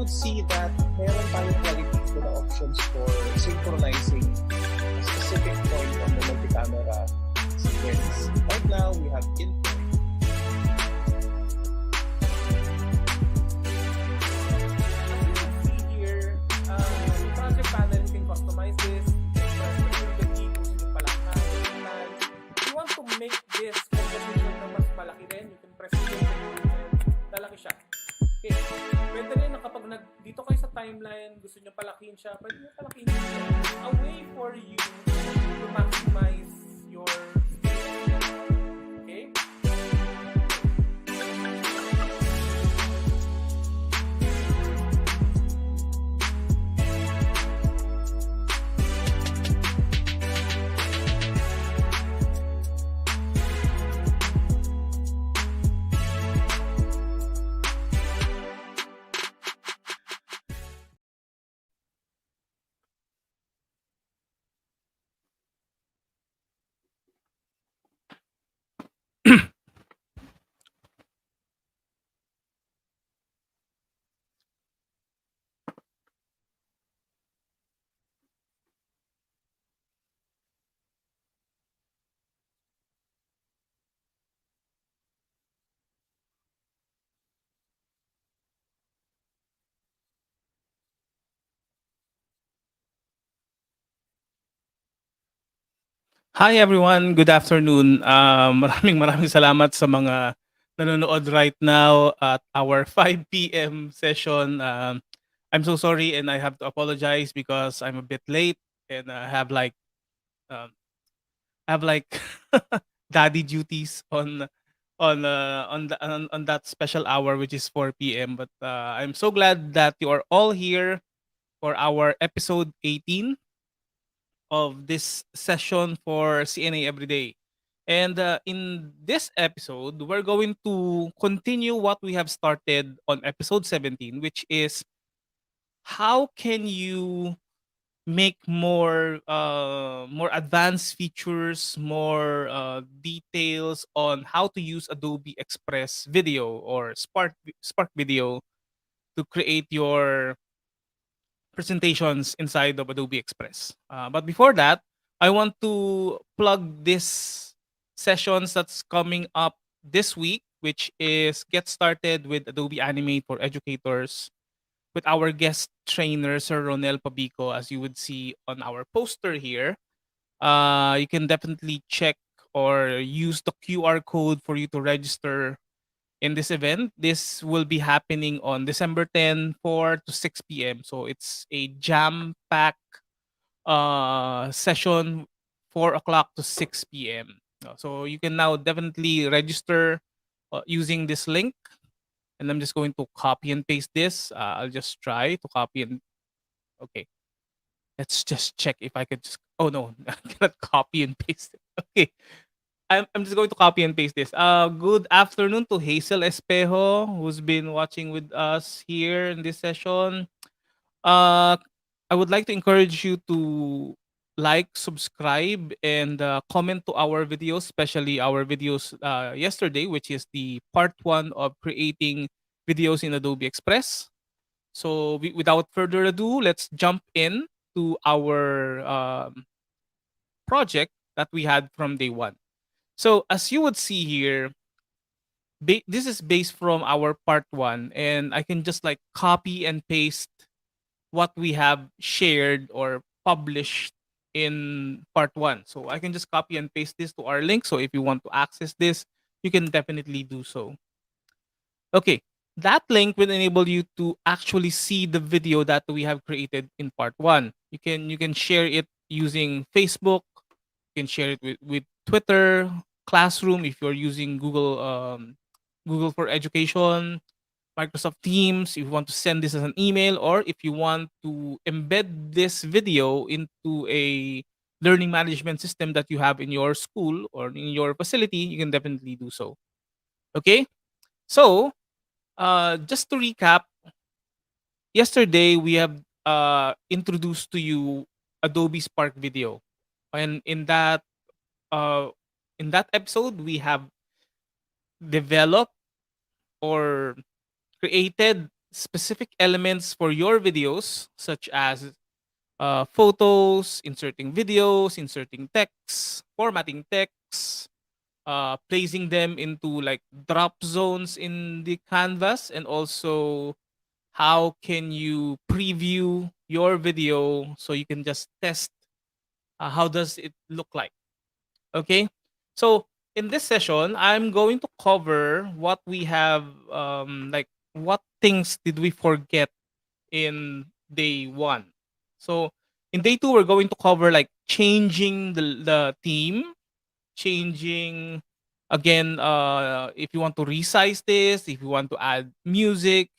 would see that meron tayong lagi dito na options for synchronizing a specific point on the multi-camera sequence. Right now, we have input. See here, project panel, you can customize this. The key kung sino pala if you want to make this composition na mas malaki rin, you can press it and lalaki siya. Okay. Pwede rin na kapag dito kayo sa timeline, gusto nyo palakihin siya, pwede nyo palakihin siya. A way for you to maximize your okay? Hi everyone, good afternoon. Maraming salamat sa mga nanonood right now at our 5 p.m. session. I'm so sorry and I have to apologize because I'm a bit late and I have um, daddy duties on that special hour which is 4 p.m. But I'm so glad that you are all here for our episode 18 of this session for CNA Everyday. And in this episode, we're going to continue what we have started on episode 17, which is how can you make more advanced features, more details on how to use Adobe Express Video or Spark Video to create your presentations inside of Adobe Express. But before that, I want to plug this sessions that's coming up this week, which is Get Started with Adobe Animate for Educators with our guest trainer, Sir Ronel Pabico, as you would see on our poster here. You can definitely check or use the QR code for you to register in this event. This will be happening on December 10, 4 to 6 p.m. So it's a jam-packed session, 4 o'clock to 6 p.m. So you can now definitely register using this link. And I'm just going to copy and paste this. I'll just try to copy and okay. Let's just check if I could just. Oh no, I cannot copy and paste it. Okay, I'm just going to copy and paste this. Good afternoon to Hazel Espejo, who's been watching with us here in this session. Uh, I would like to encourage you to like, subscribe, and comment to our videos, especially our videos yesterday, which is the part 1 of creating videos in Adobe Express. So without further ado, let's jump in to our project that we had from day one. So as you would see here, this is based from our part 1, and I can just like copy and paste what we have shared or published in part 1. So I can just copy and paste this to our link. So if you want to access this, you can definitely do so. Okay, that link will enable you to actually see the video that we have created in part 1. You can share it using Facebook. You can share it with Twitter, Classroom if you're using Google for Education, Microsoft Teams, if you want to send this as an email, or if you want to embed this video into a learning management system that you have in your school or in your facility, you can definitely do so. Okay? So, just to recap, yesterday we have introduced to you Adobe Spark Video. And uh, in that episode, we have developed or created specific elements for your videos, such as photos, inserting videos, inserting text, formatting text, placing them into like drop zones in the canvas, and also how can you preview your video so you can just test how does it look like. Okay, so in this session I'm going to cover what we have, like what things did we forget in day one. So in day two we're going to cover like changing the theme, changing again, if you want to resize this, if you want to add music,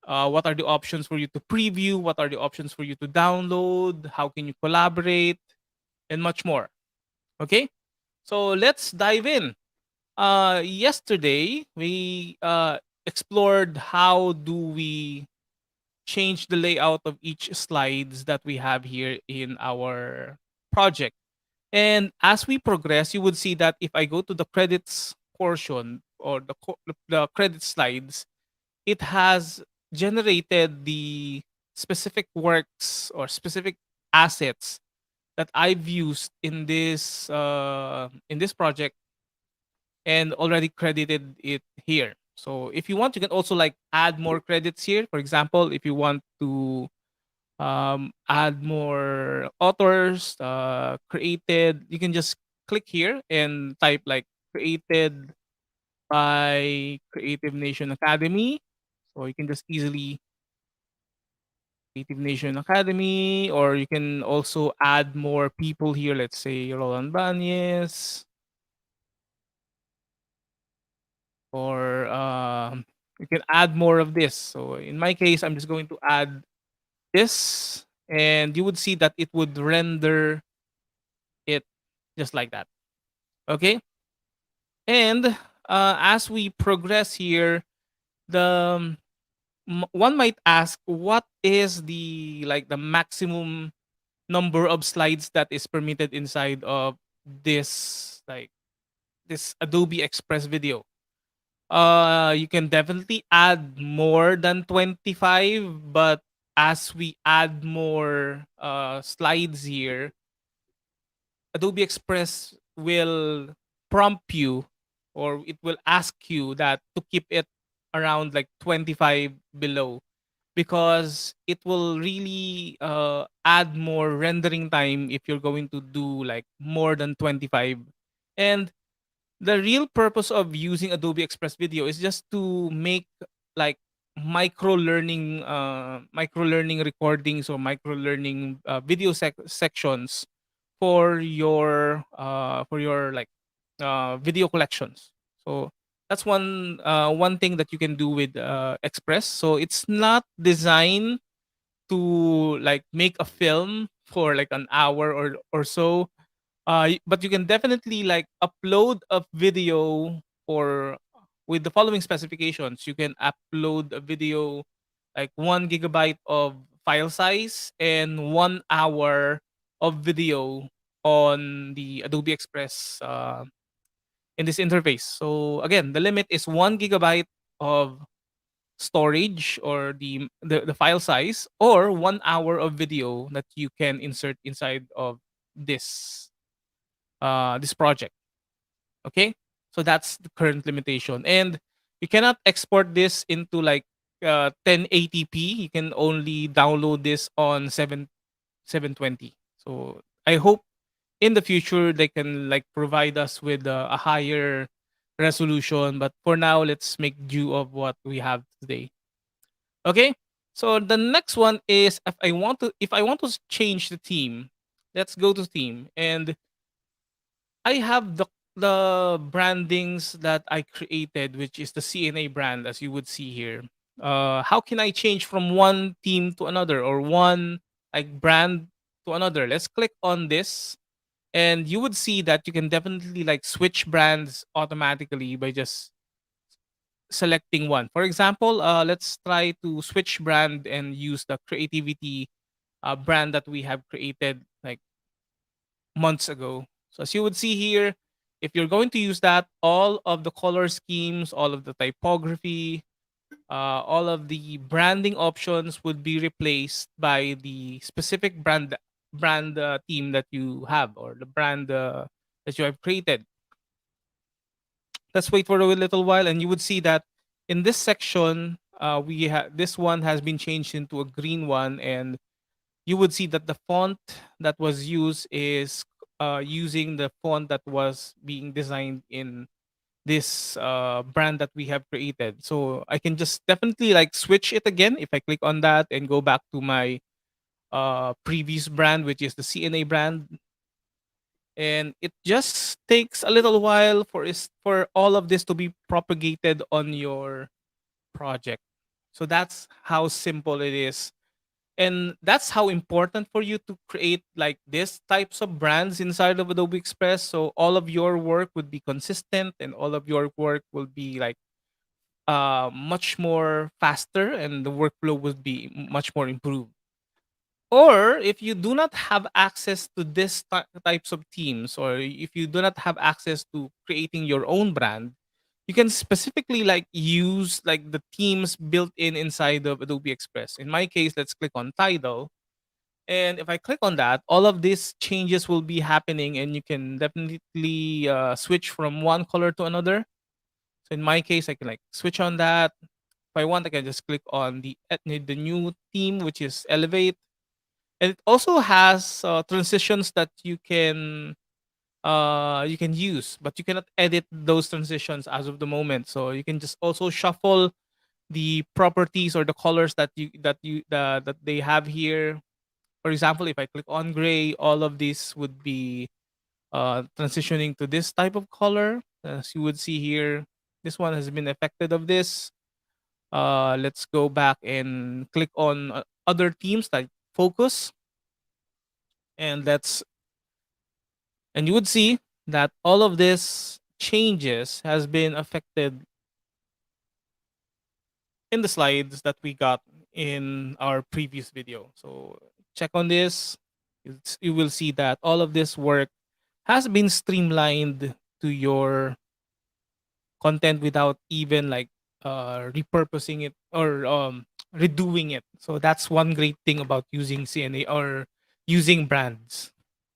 what are the options for you to preview, what are the options for you to download, how can you collaborate, and much more. Okay, so let's dive in. Yesterday we explored how do we change the layout of each slides that we have here in our project. And as we progress, you would see that if I go to the credits portion, or the credit slides, it has generated the specific works or specific assets that I've used in this project, and already credited it here. So if you want, you can also like add more credits here. For example, if you want to add more authors created, you can just click here and type like created by Creative Nation Academy. So you can just easily Creative Nation Academy, or you can also add more people here. Let's say Roland Banyes, or you can add more of this. So in my case, I'm just going to add this, and you would see that it would render it just like that. Okay, and as we progress here, the one might ask, what is the like the maximum number of slides that is permitted inside of this, like this Adobe Express video? You can definitely add more than 25, but as we add more slides here, Adobe Express will prompt you, or it will ask you that to keep it around like 25 below, because it will really add more rendering time if you're going to do like more than 25. And the real purpose of using Adobe Express Video is just to make like micro learning recordings, or micro learning video sections for your like video collections. So that's one thing that you can do with Express. So it's not designed to like make a film for like an hour or so, but you can definitely like upload a video for with the following specifications. You can upload a video like 1 gigabyte of file size and 1 hour of video on the Adobe Express in this interface. So again, the limit is 1 gigabyte of storage, or the file size, or 1 hour of video that you can insert inside of this this project. Okay, so that's the current limitation, and you cannot export this into like 1080p. You can only download this on 720. So I hope in the future they can like provide us with a higher resolution, but for now let's make do of what we have today. Okay, so the next one is, if I want to change the theme, let's go to theme, and I have the brandings that I created, which is the CNA brand, as you would see here. How can I change from one team to another, or one like brand to another? Let's click on this, and you would see that you can definitely like switch brands automatically by just selecting one. For example, let's try to switch brand and use the creativity brand that we have created like months ago. So as you would see here, if you're going to use that, all of the color schemes, all of the typography, all of the branding options would be replaced by the specific brand theme that you have, or the brand that you have created. Let's wait for a little while, and you would see that in this section, this one has been changed into a green one, and you would see that the font that was used is using the font that was being designed in this brand that we have created. So I can just definitely like switch it again if I click on that and go back to my previous brand, which is the CNA brand. And it just takes a little while for all of this to be propagated on your project. So that's how simple it is, and that's how important for you to create like this types of brands inside of Adobe Express, so all of your work would be consistent and all of your work will be like much more faster, and the workflow would be much more improved. Or if you do not have access to this types of teams, or if you do not have access to creating your own brand, you can specifically like use like the themes built in inside of Adobe Express. In my case, let's click on Tidal. And if I click on that, all of these changes will be happening, and you can definitely switch from one color to another. So in my case, I can like switch on that. If I want, I can just click on the new theme, which is Elevate, and it also has transitions that you can use, but you cannot edit those transitions as of the moment. So you can just also shuffle the properties or the colors that they have here. For example, if I click on gray, all of this would be transitioning to this type of color. As you would see here, this one has been affected of this. Let's go back and click on other themes like focus, and you would see that all of this changes has been affected in the slides that we got in our previous video. So check on this. You will see that all of this work has been streamlined to your content without even like repurposing it or redoing it. So that's one great thing about using CNA or using brands.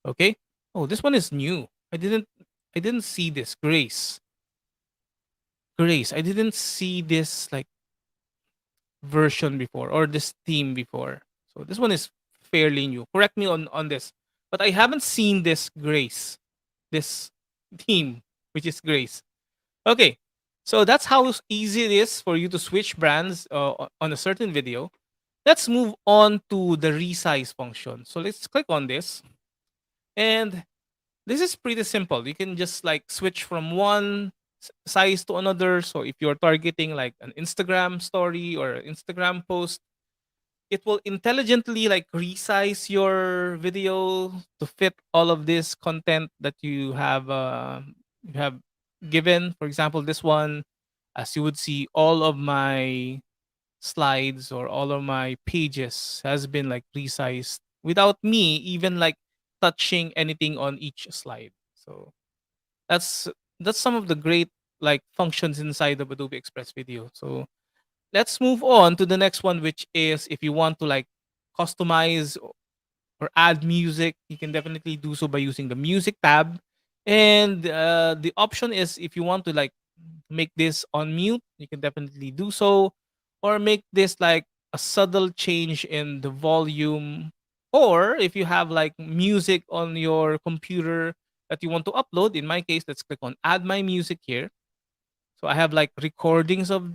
Okay. Oh, this one is new. I didn't see this. Grace. I didn't see this like version before, or this theme before. So this one is fairly new. Correct me on this. But I haven't seen this theme, which is Grace. Okay. So that's how easy it is for you to switch brands on a certain video. Let's move on to the resize function. So let's click on this. And this is pretty simple. You can just like switch from one size to another. So if you're targeting like an Instagram story or an Instagram post, it will intelligently like resize your video to fit all of this content that you have given. For example, this one, as you would see, all of my slides or all of my pages has been like resized without me even like touching anything on each slide. So that's that's some of the great like functions inside of Adobe Express Video. So let's move on to the next one, which is if you want to like customize or add music, you can definitely do so by using the music tab. And the option is if you want to like make this on mute, you can definitely do so, or make this like a subtle change in the volume. Or if you have like music on your computer that you want to upload, in my case, let's click on add my music here. So I have like uh recordings of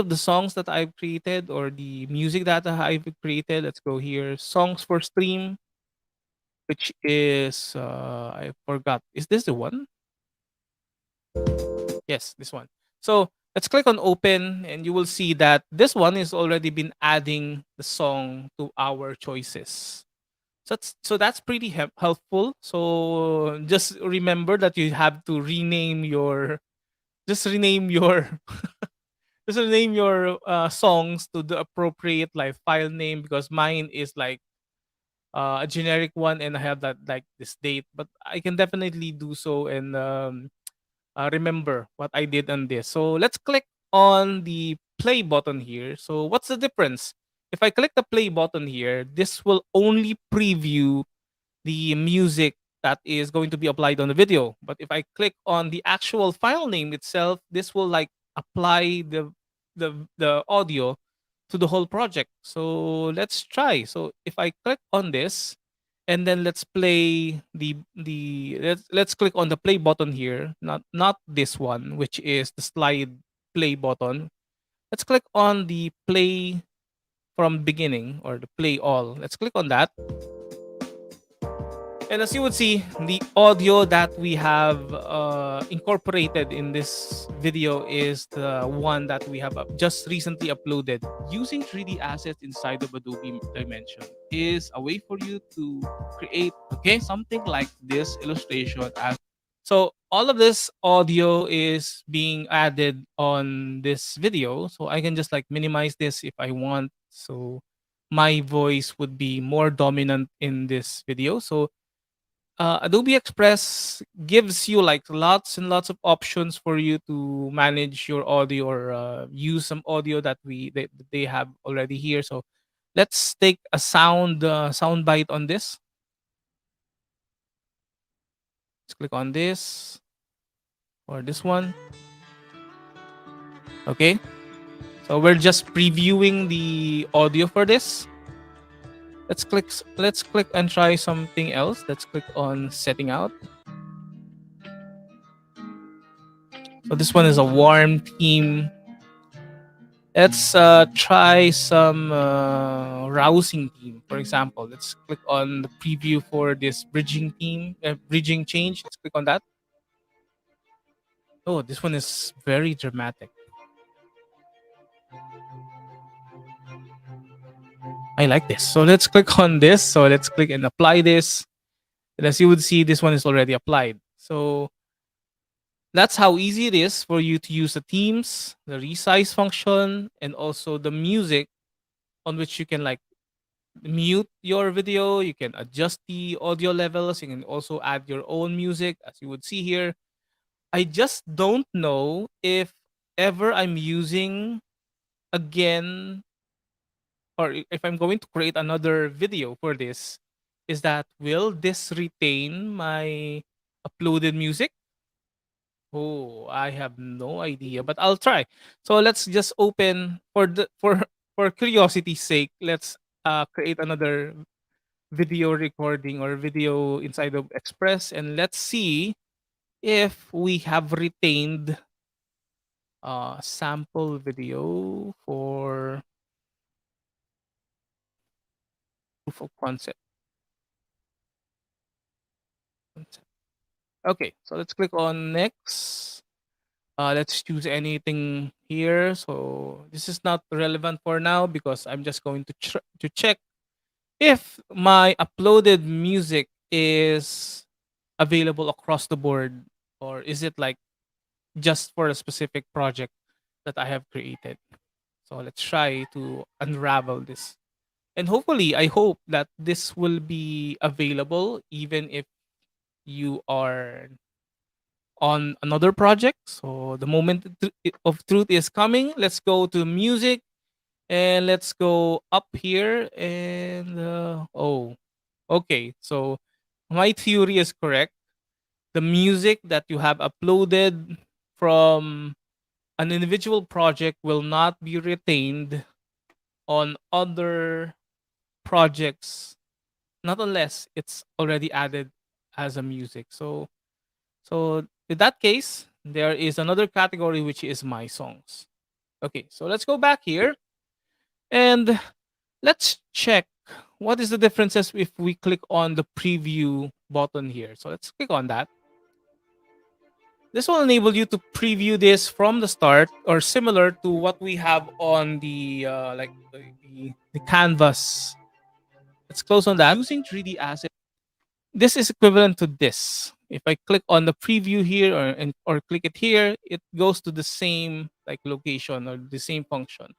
the songs that I've created or the music that I've created. Let's go here. Songs for stream, which is I forgot. Is this the one? Yes, this one. So let's click on open, and you will see that this one is already been adding the song to our choices. So that's pretty helpful. So just remember that you have to rename your just rename your just rename your songs to the appropriate like file name, because mine is like a generic one and I have that like this date, but I can definitely do so and remember what I did on this. So let's click on the play button here. So what's the difference? If I click the play button here, this will only preview the music that is going to be applied on the video. But if I click on the actual file name itself, this will like apply the audio to the whole project. So let's try. So if I click on this, and then let's play let's click on the play button here, not this one, which is the slide play button. Let's click on the play from beginning, or the play all. Let's click on that. And as you would see, the audio that we have incorporated in this video is the one that we have just recently uploaded. Using 3D assets inside of Adobe Dimension is a way for you to create, okay, something like this illustration. So all of this audio is being added on this video. So I can just like minimize this if I want. So my voice would be more dominant in this video. So Adobe Express gives you like lots and lots of options for you to manage your audio, or use some audio that they have already here. So let's take a sound bite on this. Let's click on this or this one. Okay. So we're just previewing the audio for this. Let's click and try something else. Let's click on setting out. So this one is a warm theme. Let's try some rousing theme. For example, let's click on the preview for this bridging theme, bridging change. Let's click on that. Oh, this one is very dramatic. I like this. So let's click on this. So let's click and apply this. And as you would see, this one is already applied. So that's how easy it is for you to use the themes, the resize function, and also the music, on which you can like mute your video. You can adjust the audio levels. You can also add your own music, as you would see here. I just don't know if ever I'm using again, or if I'm going to create another video for this, is that will this retain my uploaded music? Oh, I have no idea, but I'll try. So let's just open for the for curiosity's sake. Let's create another video recording or video inside of Express, and let's see if we have retained sample video for proof of concept. Okay, so let's click on next. Let's choose anything here. So this is not relevant for now because I'm just going to check if my uploaded music is available across the board, or is it like just for a specific project that I have created. So let's try to unravel this. And hopefully, I hope that this will be available even if you are on another project. So the moment of truth is coming. Let's go to music and let's go up here. And oh, okay. So my theory is correct. The music that you have uploaded from an individual project will not be retained on other projects, not unless it's already added as a music. So in that case, there is another category which is my songs. Okay, so let's go back here and let's check what is the differences if we click on the preview button here. So let's click on that. This will enable you to preview this from the start, or similar to what we have on the the canvas. Let's close on that. Using 3D assets, this is equivalent to this. If I click on the preview here, or click it here, it goes to the same like location or the same function.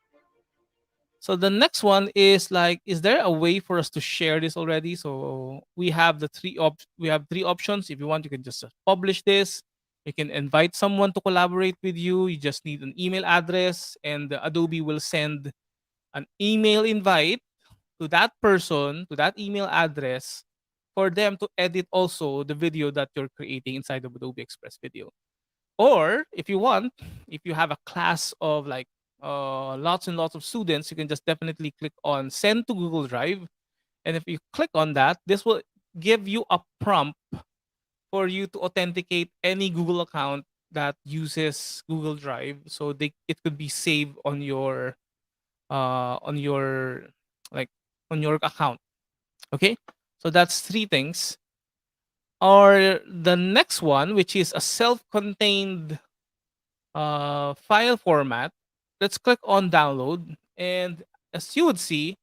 So the next one is like, is there a way for us to share this already? So we have we have three options. If you want, you can just publish this. You can invite someone to collaborate with you. You just need an email address, and Adobe will send an email invite to that person, to that email address, for them to edit also the video that you're creating inside of Adobe Express Video. Or if you want, if you have a class of like lots and lots of students, you can just definitely click on send to Google Drive. And if you click on that, this will give you a prompt for you to authenticate any Google account that uses Google Drive. So it could be saved on your like on your account. Okay? So that's three things. Or the next one, which is a self-contained file format. Let's click on download, and as you would see,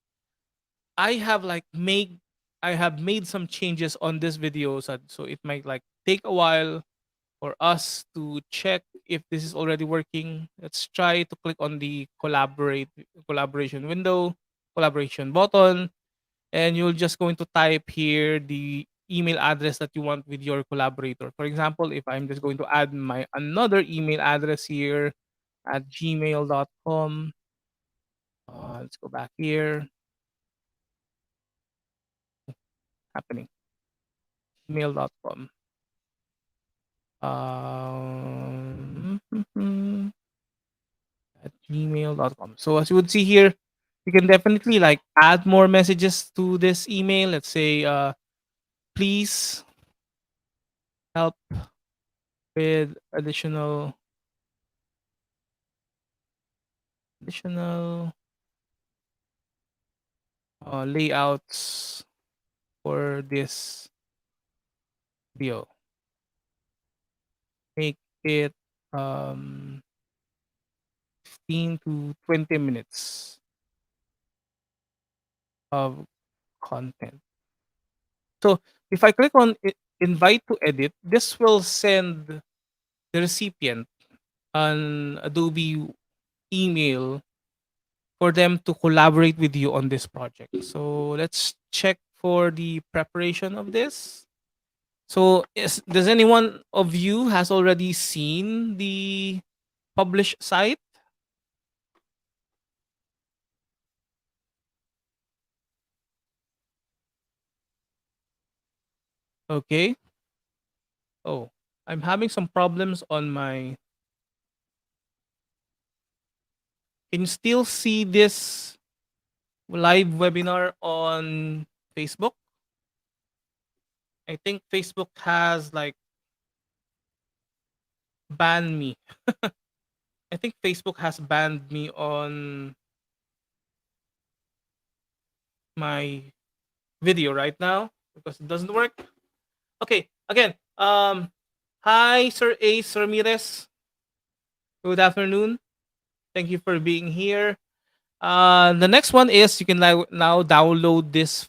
I have like made I have made some changes on this video, so it might like take a while for us to check if this is already working. Let's try to click on the collaboration window, collaboration button, and you're just going to type here the email address that you want with your collaborator. For example, if I'm just going to add my another email address here at gmail.com. Let's go back here. Happening. Gmail.com. At gmail.com. So as you would see here, you can definitely like add more messages to this email. Let's say, please help with additional layouts for this video. Make it 15 to 20 minutes of content. So if I click on invite to edit, this will send the recipient an Adobe email for them to collaborate with you on this project. So let's check for the preparation of this. So does anyone of you has already seen the published site? Okay. Oh, I'm having some problems on my. Can you still see this live webinar on Facebook? I think Facebook has like banned me. I think Facebook has banned me on my video right now because it doesn't work. Okay, again. Hi, Sir Ace Ramirez. Good afternoon. Thank you for being here. The next one is you can now download this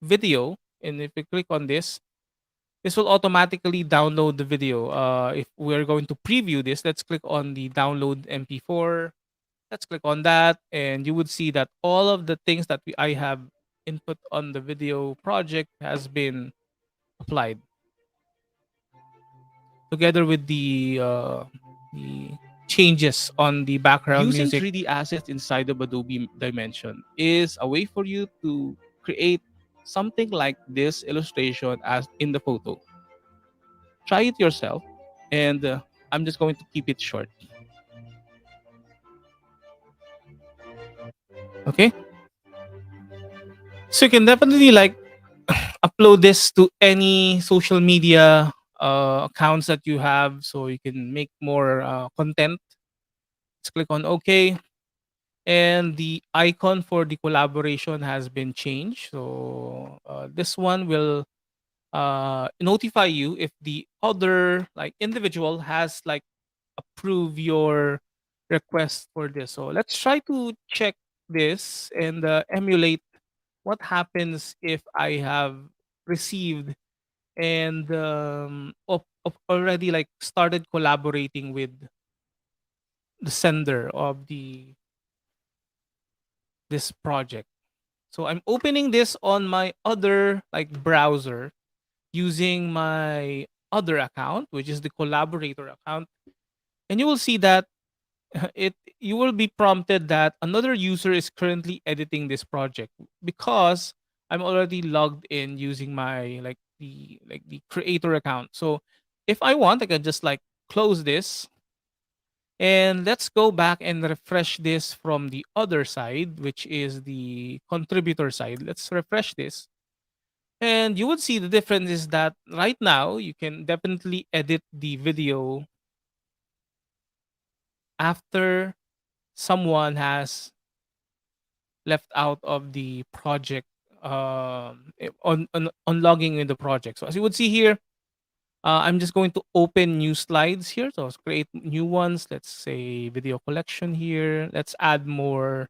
video, and if you click on this will automatically download the video. If we're going to preview this, let's click on the download MP4. Let's click on that, and you would see that all of the things that I have input on the video project has been applied together with the changes on the background Using music. 3D assets inside of Adobe Dimension is a way for you to create something like this illustration as in the photo. Try it yourself, and I'm just going to keep it short. Okay, so you can definitely like upload this to any social media accounts that you have, so you can make more content. Let's click on OK, and the icon for the collaboration has been changed. So this one will notify you if the other like individual has like approve your request for this. So let's try to check this and emulate what happens if I have received and of already like started collaborating with the sender of the this project. So I'm opening this on my other like browser using my other account, which is the collaborator account, and you will see that it you will be prompted that another user is currently editing this project because I'm already logged in using my like the creator account. So if I want, I can just like close this, and let's go back and refresh this from the other side, which is the contributor side. Let's refresh this. And you would see the difference is that right now you can definitely edit the video after someone has left out of the project, on logging in the project. So as you would see here, I'm just going to open new slides here. So let's create new ones. Let's say video collection here. Let's add more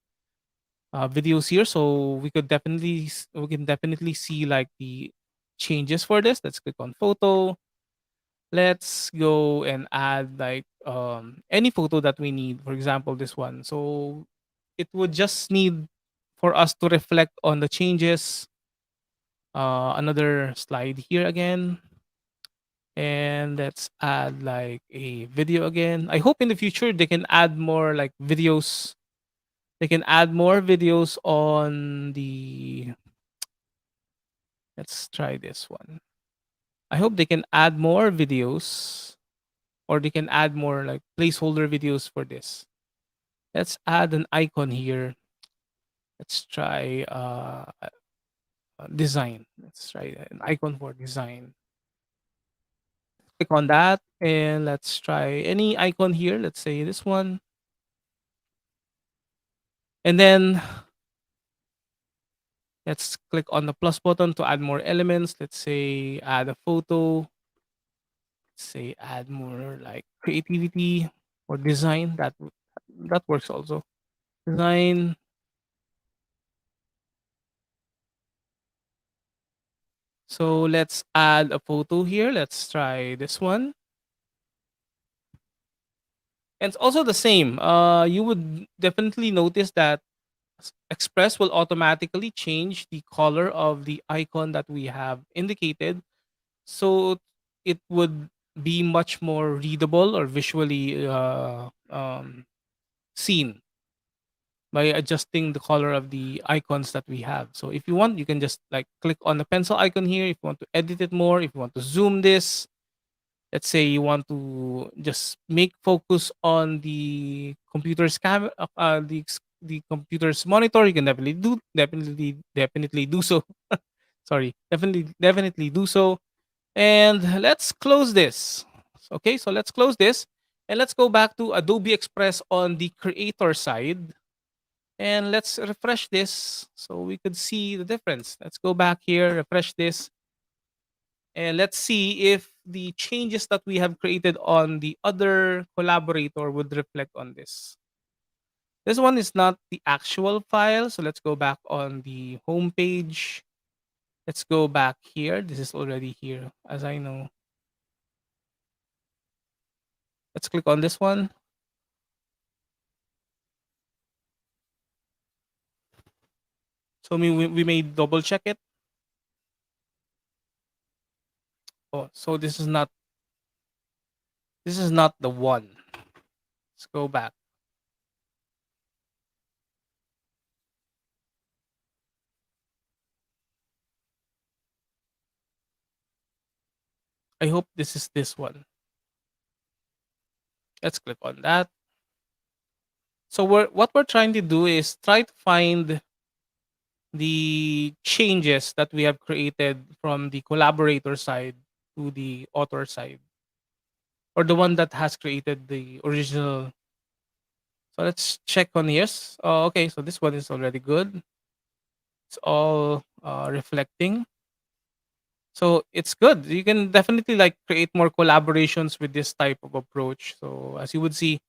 videos here. So we can definitely see like the changes for this. Let's click on photo. Let's go and add like any photo that we need. For example, this one. So it would just need for us to reflect on the changes. Another slide here again, and let's add like a video again. I hope in the future they can add more like videos. They can add more videos on the. Let's try this one. I hope they can add more videos, or they can add more like placeholder videos for this. Let's add an icon here. Let's try design. Let's try an icon for design. Click on that, and let's try any icon here. Let's say this one. And then let's click on the plus button to add more elements. Let's say add a photo. Say add more like creativity or design. That works also. Design. So let's add a photo here. Let's try this one. And it's also the same. You would definitely notice that Express will automatically change the color of the icon that we have indicated, so it would be much more readable or visually seen by adjusting the color of the icons that we have. So if you want, you can just like click on the pencil icon here. If you want to edit it more, if you want to zoom this, let's say you want to just make focus on the computer's the computer's monitor, you can definitely do so. Sorry, definitely do so. And let's close this. Okay, so let's close this, and let's go back to Adobe Express on the creator side, and let's refresh this so we could see the difference. Let's go back here, refresh this, and let's see if the changes that we have created on the other collaborator would reflect on this. This one is not the actual file, so let's go back on the home page. Let's go back here. This is already here, as I know. Let's click on this one. So we may double check it. Oh, so this is not the one. Let's go back. I hope this is this one. Let's click on that. So what we're trying to do is try to find the changes that we have created from the collaborator side to the author side, or the one that has created the original. So let's check on yes. Oh, okay, so this one is already good. It's all reflecting. So it's good. You can definitely like create more collaborations with this type of approach. So as you would see,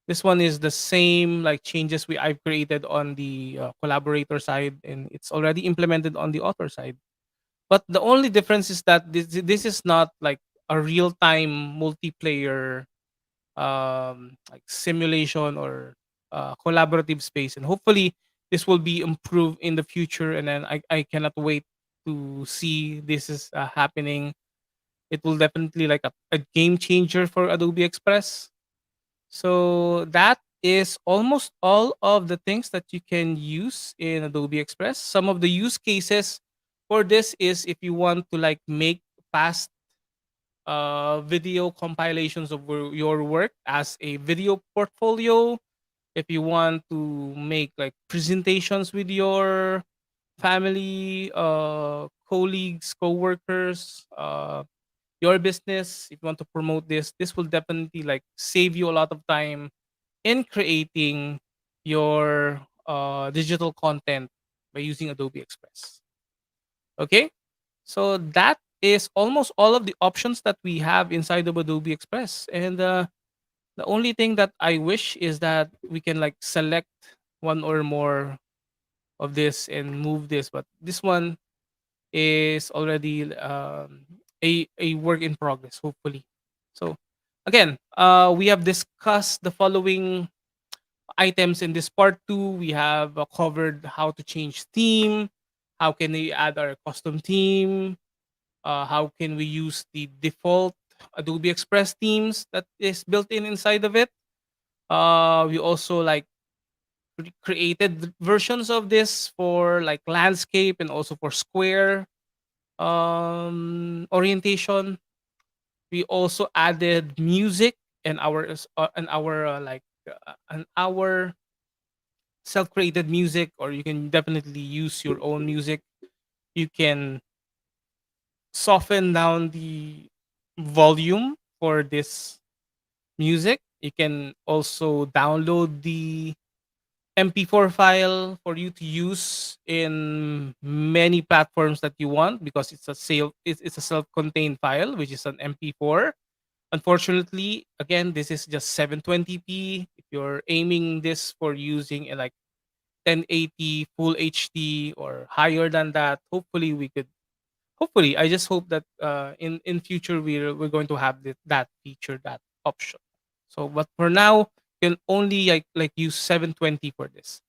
this one is the same like changes I've created on the collaborator side, and it's already implemented on the author side. But the only difference is that this is not like a real time multiplayer like simulation or collaborative space, and hopefully this will be improved in the future. And then I cannot wait to see this is happening It will definitely like a game changer for Adobe Express. So that is almost all of the things that you can use in Adobe Express. Some of the use cases for this is if you want to like make fast video compilations of your work as a video portfolio. If you want to make like presentations with your family, colleagues, co-workers, your business, if you want to promote this will definitely like save you a lot of time in creating your digital content by using Adobe Express. Okay, so that is almost all of the options that we have inside of Adobe Express. And the only thing that I wish is that we can like select one or more of this and move this, but this one is already a work in progress, hopefully. So again, we have discussed the following items in this part 2. We have covered how to change theme, how can we add our custom theme, how can we use the default Adobe Express themes that is built in inside of it. We also like created versions of this for like landscape and also for square orientation. We also added music and our an our self-created music, or you can definitely use your own music. You can soften down the volume for this music. You can also download the MP4 file for you to use in many platforms that you want, because it's a self-contained file which is an MP4. Unfortunately, again, this is just 720p. If you're aiming this for using a like 1080 full HD or higher than that, hopefully we could. Hopefully, I just hope that in future we're going to have that feature, that option. So, but for now, you can only like use 720 for this.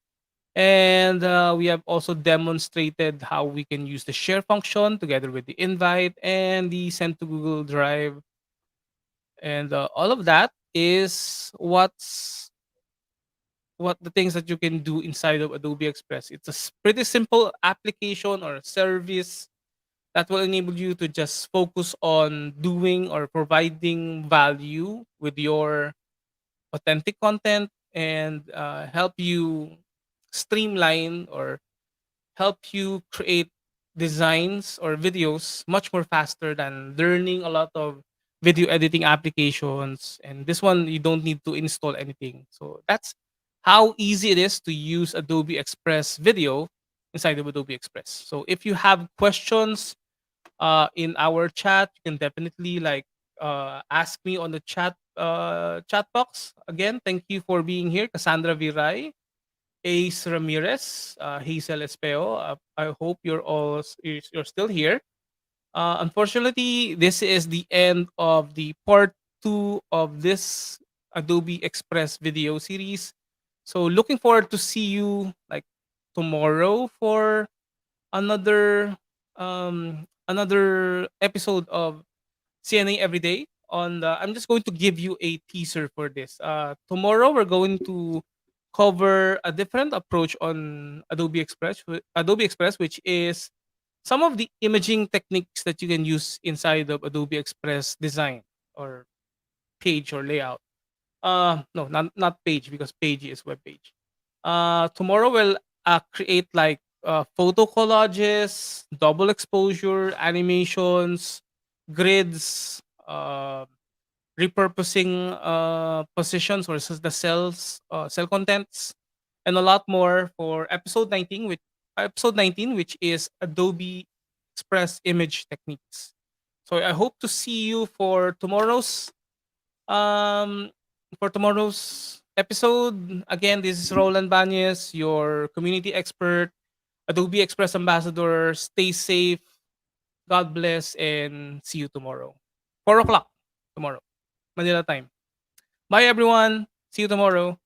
And we have also demonstrated how we can use the share function together with the invite and the send to Google Drive. And all of that is what the things that you can do inside of Adobe Express. It's a pretty simple application or service that will enable you to just focus on doing or providing value with your authentic content, and help you streamline or help you create designs or videos much more faster than learning a lot of video editing applications. And this one, you don't need to install anything. So that's how easy it is to use Adobe Express Video inside of Adobe Express. So if you have questions in our chat, you can definitely like ask me on the chat box. Again, thank you for being here, Cassandra Viray, Ace Ramirez, Hazel Espeo. I hope you're still here. Unfortunately, this is the end of the part 2 of this Adobe Express video series. So looking forward to see you like tomorrow for another episode of CNA Everyday. I'm just going to give you a teaser for this. Tomorrow we're going to cover a different approach on Adobe Express, which is some of the imaging techniques that you can use inside of Adobe Express design or page or layout. No, not page, because page is web page. Tomorrow we'll create like photo collages, double exposure, animations, grids, repurposing positions or the cell contents, and a lot more for episode 19, which is Adobe Express image techniques. So I hope to see you um for tomorrow's episode. Again, this is Roland Banyes, your community expert, Adobe Express ambassador. Stay safe, God bless, and see you tomorrow. 4 o'clock tomorrow, Manila time. Bye everyone. See you tomorrow.